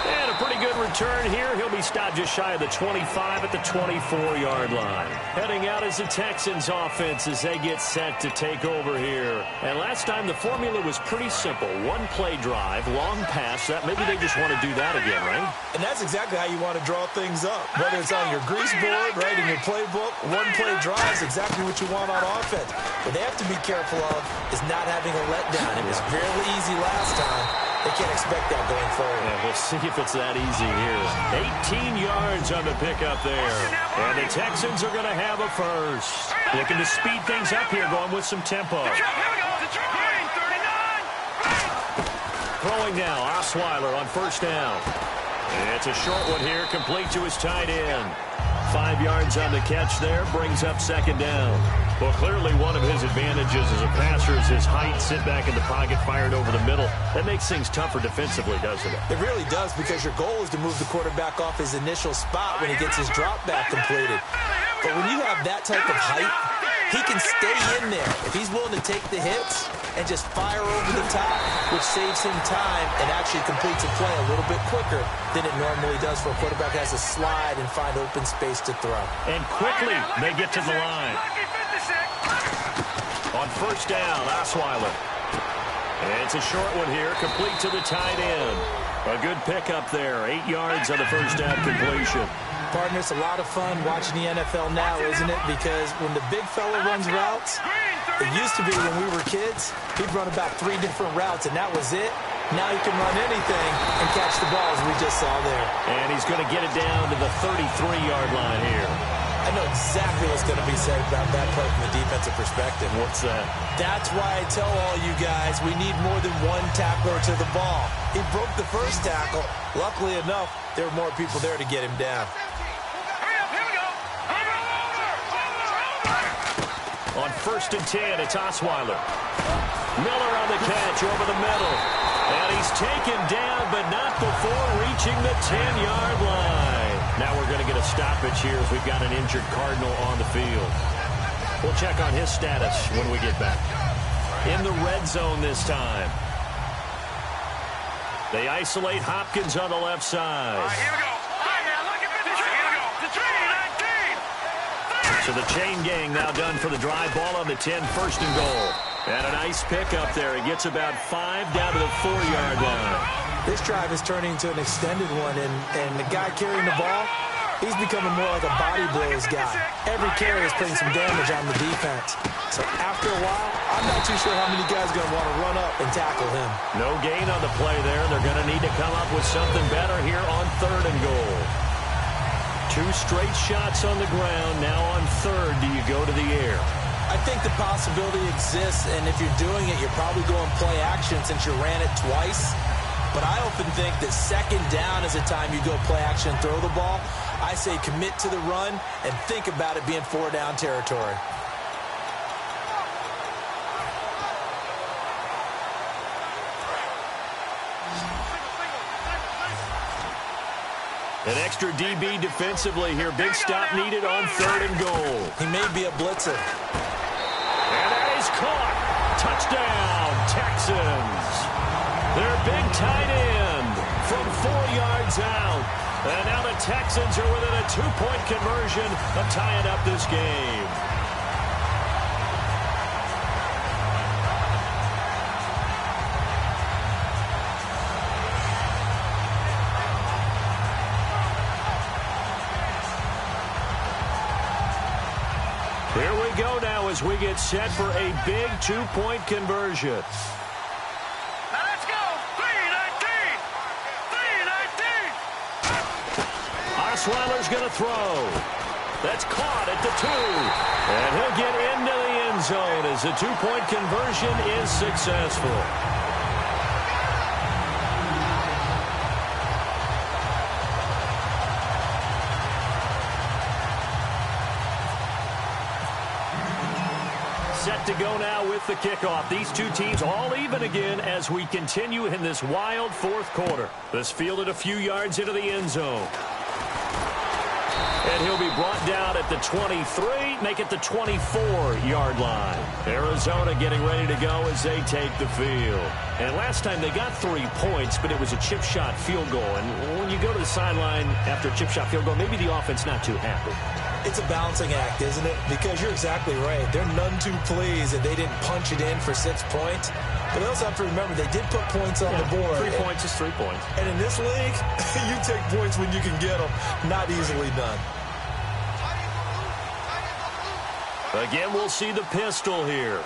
S1: And a pretty good return here. He'll be stopped just shy of the 25 at the 24-yard line. Heading out is the Texans offense as they get set to take over here. And last time the formula was pretty simple. 1-play drive, long pass. That maybe they just want to do that again, right?
S2: And that's exactly how you want to draw things up. Whether it's on your grease board, right, in your playbook, 1-play drive is exactly what you want on offense. What they have to be careful of is not having a letdown. It was fairly easy last time. They can't expect that going forward.
S1: Yeah, we'll see if it's that easy here. 18 yards on the pickup there. And the Texans are going to have a first. Looking to speed things up here, going with some tempo. Throwing now, Osweiler on 1st down. It's a short one here, complete to his tight end. 5 yards on the catch there, brings up 2nd down. Well, clearly one of his advantages as a passer is his height, sit back in the pocket, fired over the middle. That makes things tougher defensively, doesn't it?
S2: It really does, because your goal is to move the quarterback off his initial spot when he gets his drop back completed. But when you have that type of height, he can stay in there if he's willing to take the hits and just fire over the top, which saves him time and actually completes a play a little bit quicker than it normally does for a quarterback who has to slide and find open space to throw.
S1: And quickly they get to the line. On 1st down, Osweiler. And it's a short one here, complete to the tight end. A good pickup there, 8 yards on the 1st down completion.
S2: Partner, it's a lot of fun watching the NFL now, isn't it? Because when the big fella runs routes, it used to be when we were kids, he'd run about 3 different routes, and that was it. Now he can run anything and catch the ball, as we just saw there.
S1: And he's going to get it down to the 33-yard line here.
S2: I know exactly what's going to be said about that play from the defensive perspective.
S1: What's that?
S2: That's why I tell all you guys we need more than one tackler to the ball. He broke the first tackle. Luckily enough, there were more people there to get him down.
S1: On 1st and 10, it's Osweiler. Miller on the catch over the middle. And he's taken down, but not before reaching the 10-yard line. Now we're going to get a stoppage here as we've got an injured Cardinal on the field. We'll check on his status when we get back. In the red zone this time. They isolate Hopkins on the left side.
S3: All right, here we go.
S1: So the chain gang now done for the drive. Ball on the 10, 1st and goal. And a nice pickup there. He gets about 5 down to the 4-yard line.
S2: This drive is turning into an extended one, and the guy carrying the ball, He's becoming more like a body blows guy. Every carry is putting some damage on the defense. So after a while, I'm not too sure how many guys are going to want to run up and tackle him.
S1: No gain on the play there. They're going to need to come up with something better here on 3rd and goal. 2 straight shots on the ground. Now on 3rd, do you go to the air?
S2: I think the possibility exists, and if you're doing it, you're probably going play action since you ran it twice. But I often think that 2nd down is the time you go play action and throw the ball. I say commit to the run and think about it being 4-down territory.
S1: An extra DB defensively here. Big stop needed on 3rd and goal.
S2: He may be a blitzer.
S1: And that is caught. Touchdown, Texans. Their big tight end from 4 yards out. And now the Texans are within a 2-point conversion of tying up this game. Here we go now as we get set for a big 2-point conversion.
S3: Now let's go. 3-19. 3-19.
S1: Osweiler's going to throw. That's caught at the 2. And he'll get into the end zone as the 2-point conversion is successful. Set to go now with the kickoff. These two teams all even again as we continue in this wild 4th quarter. This fielded a few yards into the end zone. And he'll be brought down at the 23, make it the 24-yard line. Arizona getting ready to go as they take the field. And last time they got 3 points, but it was a chip shot field goal. And when you go to the sideline after a chip shot field goal, maybe the offense not too happy.
S2: It's a balancing act, isn't it? Because you're exactly right. They're none too pleased that they didn't punch it in for 6 points. But they also have to remember they did put points on the board.
S1: 3 points is 3 points.
S2: And in this league, you take points when you can get them. Not easily done.
S1: Again, we'll see the pistol here.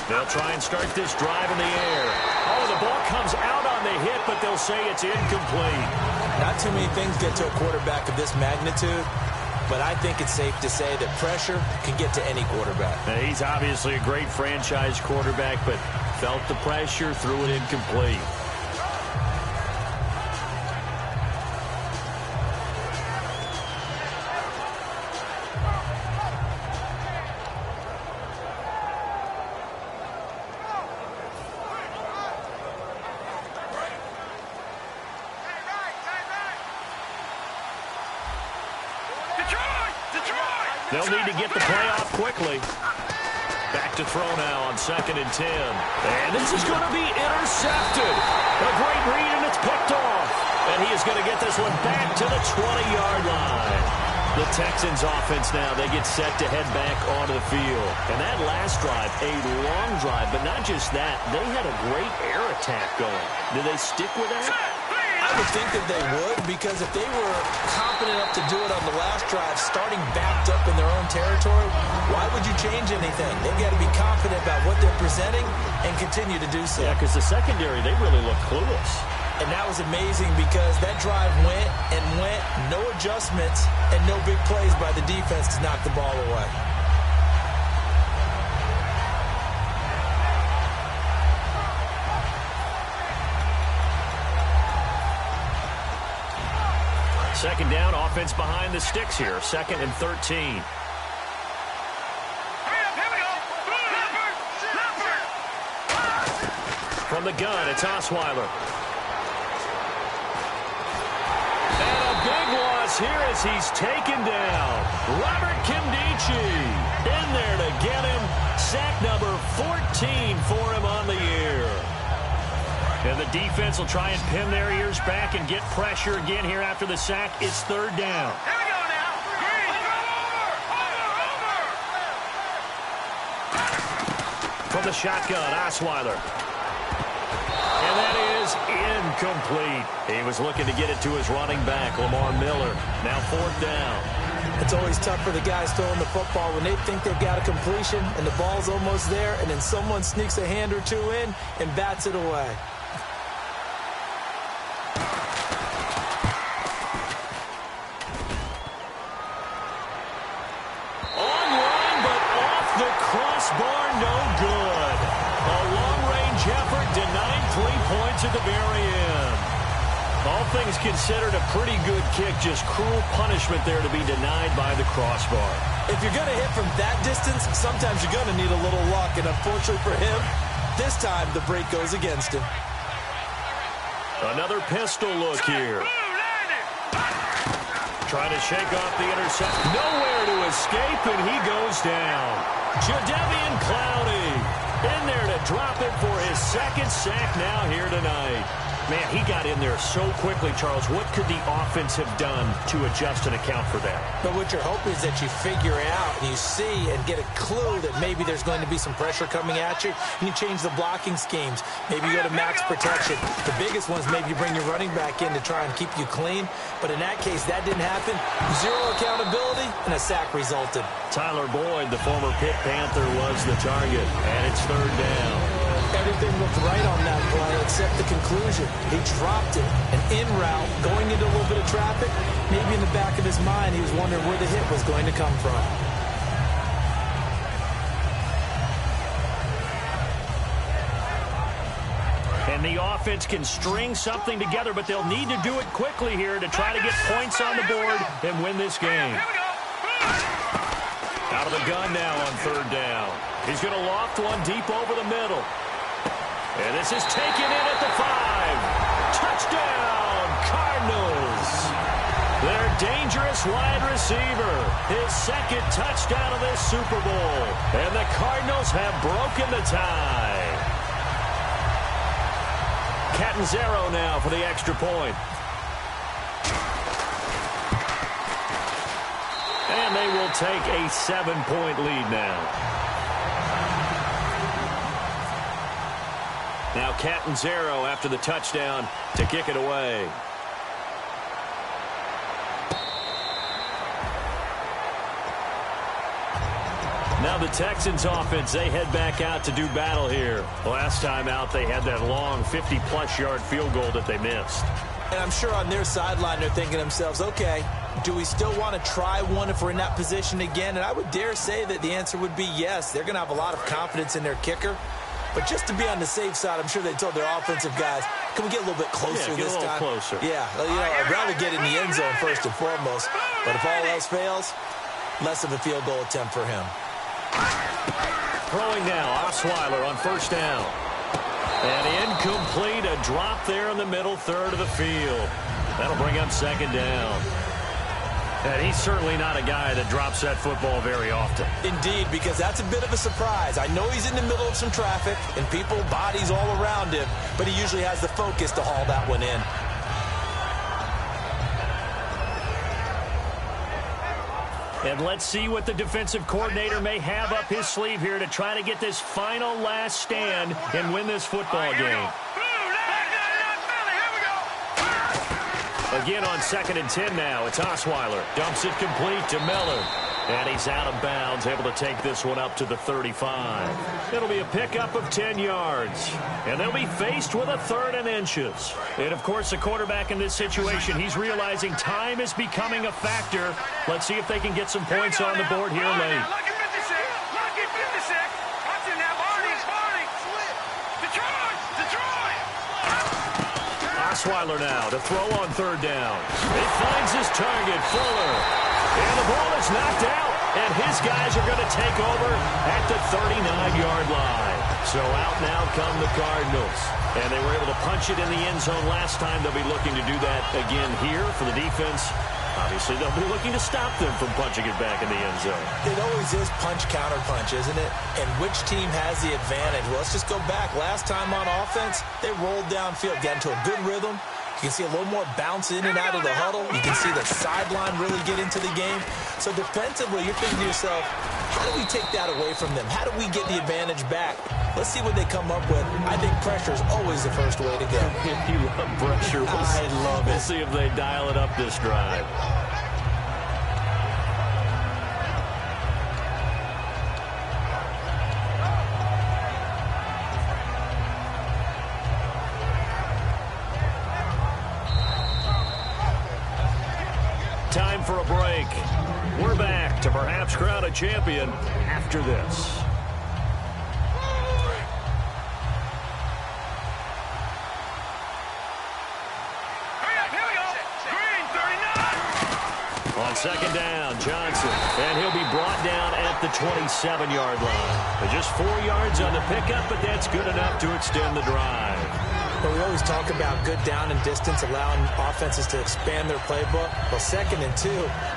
S1: They'll try and start this drive in the air. Oh, the ball comes out on the hit, but they'll say it's incomplete.
S2: Not too many things get to a quarterback of this magnitude, but I think it's safe to say that pressure can get to any quarterback.
S1: Now, he's obviously a great franchise quarterback, but felt the pressure, threw it incomplete. They'll need to get the play off quickly. Back to throw now on 2nd and 10. And this is going to be intercepted. A great read, and it's picked off. And he is going to get this one back to the 20-yard line. The Texans offense now, they get set to head back onto the field. And that last drive, a long drive, but not just that. They had a great air attack going. Did they stick with that?
S2: I would think that they would, because if they were confident enough to do it on the last drive, starting backed up in their own territory, why would you change anything? They've got to be confident about what they're presenting and continue to do so.
S1: Yeah, because the secondary, they really look clueless.
S2: And that was amazing because that drive went and went, no adjustments, and no big plays by the defense to knock the ball away.
S1: Second down, offense behind the sticks here. 2nd and 13. From the gun, it's Osweiler. And a big loss here as he's taken down. Robert Kimdichie in there to get him. Sack number 14 for him on the year. And the defense will try and pin their ears back and get pressure again here after the sack. It's 3rd down.
S3: Here we go now.
S1: From the shotgun, Osweiler. And that is incomplete. He was looking to get it to his running back, Lamar Miller. Now 4th down.
S2: It's always tough for the guys throwing the football when they think they've got a completion and the ball's almost there, and then someone sneaks a hand or two in and bats it away.
S1: Online, but off the crossbar, no good. A long-range effort denied 3 points at the very end. All things considered, a pretty good kick, just cruel punishment there to be denied by the crossbar.
S2: If you're going to hit from that distance, sometimes you're going to need a little luck, and unfortunately for him, this time the break goes against him.
S1: Another pistol look here. Trying to shake off the interception. Nowhere to escape, and he goes down. Jadeveon Clowney in there to drop it for his 2nd sack now here tonight. Man, he got in there so quickly, Charles. What could the offense have done to adjust and account for that?
S2: But what you're hoping is that you figure out and you see and get a clue that maybe there's going to be some pressure coming at you, and you change the blocking schemes. Maybe you go to max protection. The biggest one is maybe you bring your running back in to try and keep you clean. But in that case, that didn't happen. 0 accountability, and a sack resulted.
S1: Tyler Boyd, the former Pitt Panther, was the target, and it's 3rd down.
S2: Everything looked right on that play except the conclusion. He dropped it, an in route, going into a little bit of traffic. Maybe in the back of his mind, he was wondering where the hit was going to come from.
S1: And the offense can string something together, but they'll need to do it quickly here to try to get points on the board and win this game. Out of the gun now on 3rd down. He's going to loft one deep over the middle. And this is taken in at the 5. Touchdown, Cardinals. Their dangerous wide receiver. His 2nd touchdown of this Super Bowl. And the Cardinals have broken the tie. Catanzaro now for the extra point. And they will take a 7-point lead now. Now Catanzaro after the touchdown to kick it away. Now the Texans offense, they head back out to do battle here. Last time out, they had that long 50-plus yard field goal that they missed.
S2: And I'm sure on their sideline they're thinking to themselves, okay, do we still want to try one if we're in that position again? And I would dare say that the answer would be yes. They're going to have a lot of confidence in their kicker. But just to be on the safe side, I'm sure they told their offensive guys, can we get a little bit closer this time?
S1: Closer.
S2: Yeah, I'd rather get in the end zone first and foremost. But if all else fails, less of a field goal attempt for him.
S1: Throwing now, Osweiler on 1st down. And incomplete, a drop there in the middle 3rd of the field. That'll bring up 2nd down. And he's certainly not a guy that drops that football very often.
S2: Indeed, because that's a bit of a surprise. I know he's in the middle of some traffic and people, bodies all around him, but he usually has the focus to haul that one in.
S1: And let's see what the defensive coordinator may have up his sleeve here to try to get this final last stand and win this football game. Again on 2nd and 10 now. It's Osweiler. Dumps it complete to Miller. And he's out of bounds, able to take this one up to the 35. It'll be a pickup of 10 yards. And they'll be faced with a 3rd and inches. And, of course, the quarterback in this situation, he's realizing time is becoming a factor. Let's see if they can get some points on the board here late.
S3: Lucky 56. Lucky 56. Watch it now, Barney. Detroit.
S1: Osweiler now to throw on 3rd down. He finds his target, Fuller. And the ball is knocked out, and his guys are going to take over at the 39-yard line. So out now come the Cardinals. And they were able to punch it in the end zone last time. They'll be looking to do that again here for the defense. Obviously, they'll be looking to stop them from punching it back in the end zone.
S2: It always is punch-counter-punch, isn't it? And which team has the advantage? Well, let's just go back. Last time on offense, they rolled downfield, got into a good rhythm. You can see a little more bounce in and out of the huddle. You can see the sideline really get into the game. So defensively, you're thinking to yourself, how do we take that away from them? How do we get the advantage back? Let's see what they come up with. I think pressure is always the first way to go.
S1: You love pressure.
S2: I love it.
S1: We'll see if they dial it up this drive. Time for a break. We're back to perhaps crown a champion after this. On second down, Johnson, and he'll be brought down at the 27-yard line. Just 4 yards on the pickup, but that's good enough to extend the drive.
S2: But we always talk about good down and distance, allowing offenses to expand their playbook. Well, 2nd and 2,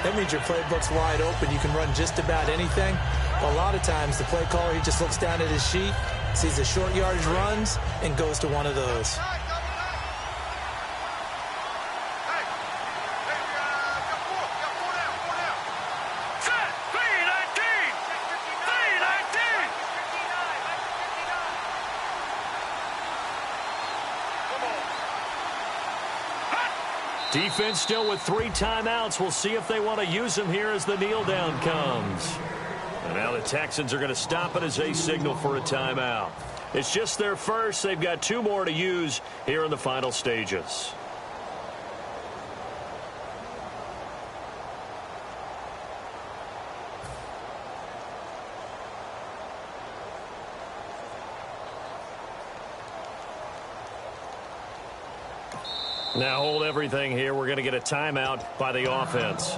S2: that means your playbook's wide open. You can run just about anything. But a lot of times, the play caller, he just looks down at his sheet, sees the short yardage runs, and goes to one of those.
S1: Defense still with 3 timeouts. We'll see if they want to use them here as the kneel down comes. And now the Texans are going to stop it as they signal for a timeout. It's just their first. They've got 2 more to use here in the final stages. Now hold everything here. We're going to get a timeout by the offense.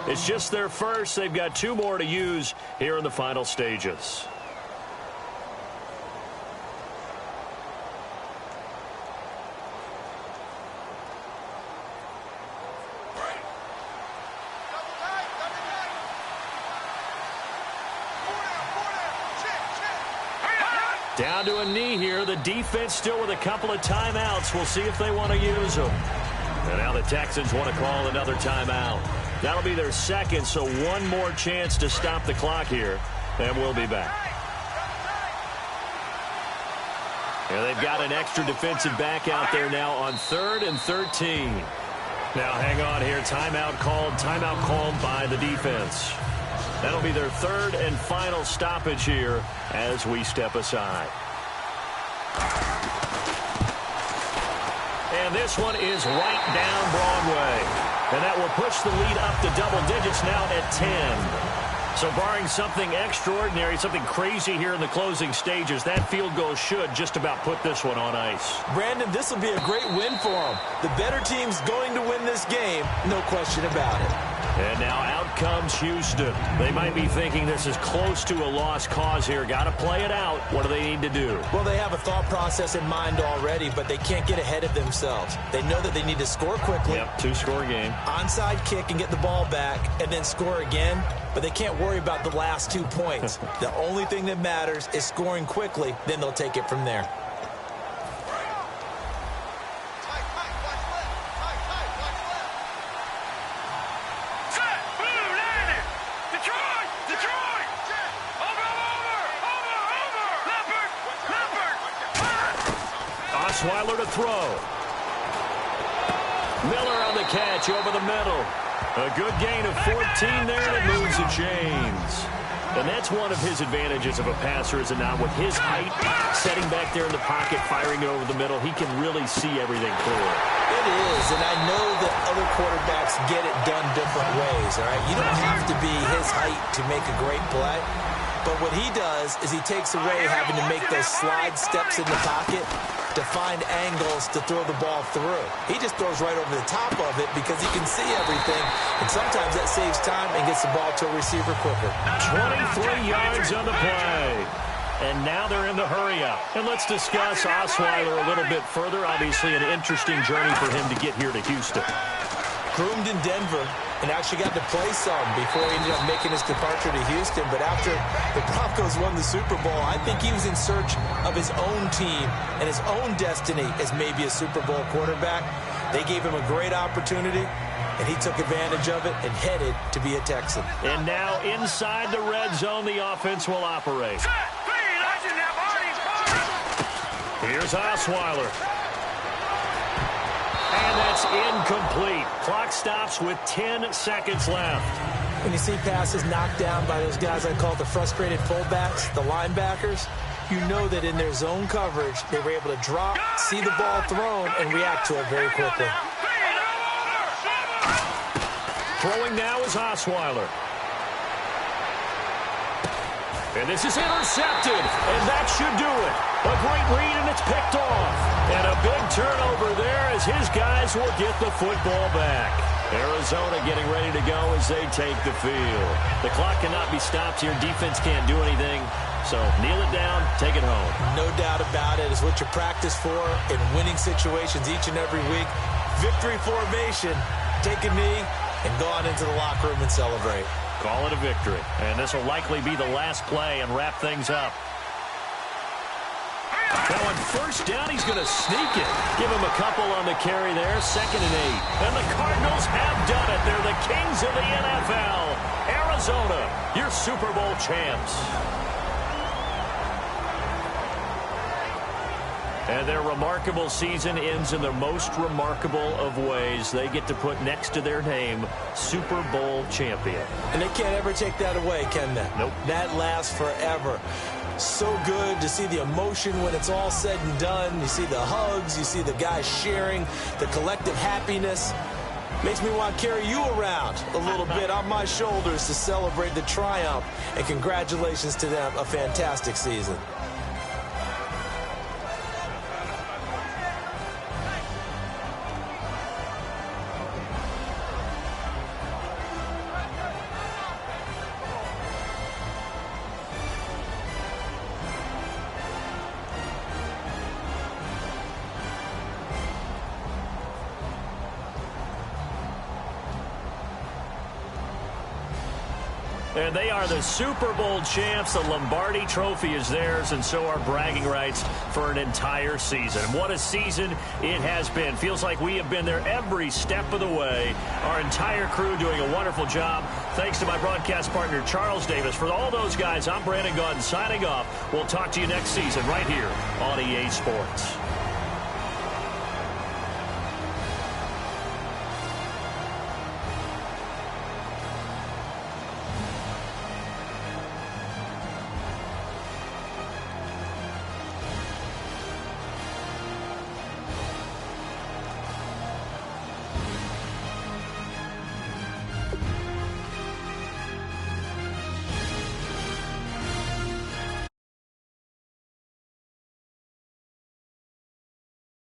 S1: It's just their first. They've got 2 more to use here in the final stages. Down to a knee here. The defense still with a couple of timeouts. We'll see if they want to use them. And now the Texans want to call another timeout. That'll be their 2nd, so 1 more chance to stop the clock here. And we'll be back. And they've got an extra defensive back out there now on 3rd and 13. Now hang on here. Timeout called by the defense. That'll be their 3rd and final stoppage here as we step aside. And this one is right down Broadway. And that will push the lead up to double digits now at 10. So barring something extraordinary, something crazy here in the closing stages, that field goal should just about put this one on ice.
S2: Brandon, this will be a great win for them. The better team's going to win this game, no question about it.
S1: And now out comes Houston. They might be thinking this is close to a lost cause here. Got to play it out. What do they need to do?
S2: Well, they have a thought process in mind already, but they can't get ahead of themselves. They know that they need to score quickly.
S1: Yep, 2-score game.
S2: Onside kick and get the ball back and then score again. But they can't worry about the last 2 points. The only thing that matters is scoring quickly. Then they'll take it from there.
S1: Osweiler to throw. Miller on the catch over the middle. A good gain of 14 there, and it moves the chains. And that's one of his advantages of a passer, is it not? With his height, setting back there in the pocket, firing it over the middle, he can really see everything clear.
S2: It is, and I know that other quarterbacks get it done different ways, all right? You don't have to be his height to make a great play. But what he does is he takes away having to make those slide steps in the pocket to find angles to throw the ball through. He just throws right over the top of it because he can see everything, and sometimes that saves time and gets the ball to a receiver quicker.
S1: 23 yards on the play. And now they're in the hurry-up. And let's discuss Osweiler a little bit further. Obviously an interesting journey for him to get here to Houston.
S2: Groomed in Denver and actually got to play some before he ended up making his departure to Houston. But after the Broncos won the Super Bowl, I think he was in search of his own team and his own destiny as maybe a Super Bowl quarterback. They gave him a great opportunity, and he took advantage of it and headed to be a Texan.
S1: And now inside the red zone, the offense will operate. Here's Osweiler. And that's incomplete. Clock stops with 10 seconds left.
S2: When you see passes knocked down by those guys I call the frustrated fullbacks, the linebackers, you know that in their zone coverage, they were able to drop, see the ball thrown, and react to it very quickly.
S1: Throwing now is Osweiler. And this is intercepted, and that should do it. A great read, and it's picked off. And a big turnover there as his guys will get the football back. Arizona getting ready to go as they take the field. The clock cannot be stopped here. Defense can't do anything. So kneel it down, take it home.
S2: No doubt about it. It's what you practice for in winning situations each and every week. Victory formation. Take a knee and go on into the locker room and celebrate.
S1: Call it a victory. And this will likely be the last play and wrap things up. Now on first down, he's going to sneak it. Give him a couple on the carry there. 2nd and 8. And the Cardinals have done it. They're the kings of the NFL. Arizona, your Super Bowl champs. And their remarkable season ends in the most remarkable of ways. They get to put next to their name, Super Bowl champion.
S2: And they can't ever take that away, can they?
S1: Nope.
S2: That lasts forever. So good to see the emotion when it's all said and done. You see the hugs. You see the guys sharing, the collective happiness. Makes me want to carry you around a little bit on my shoulders to celebrate the triumph. And congratulations to them. A fantastic season.
S1: And they are the Super Bowl champs. The Lombardi Trophy is theirs, and so are bragging rights for an entire season. And what a season it has been. Feels like we have been there every step of the way. Our entire crew doing a wonderful job. Thanks to my broadcast partner, Charles Davis. For all those guys, I'm Brandon Gaudin signing off. We'll talk to you next season right here on EA Sports.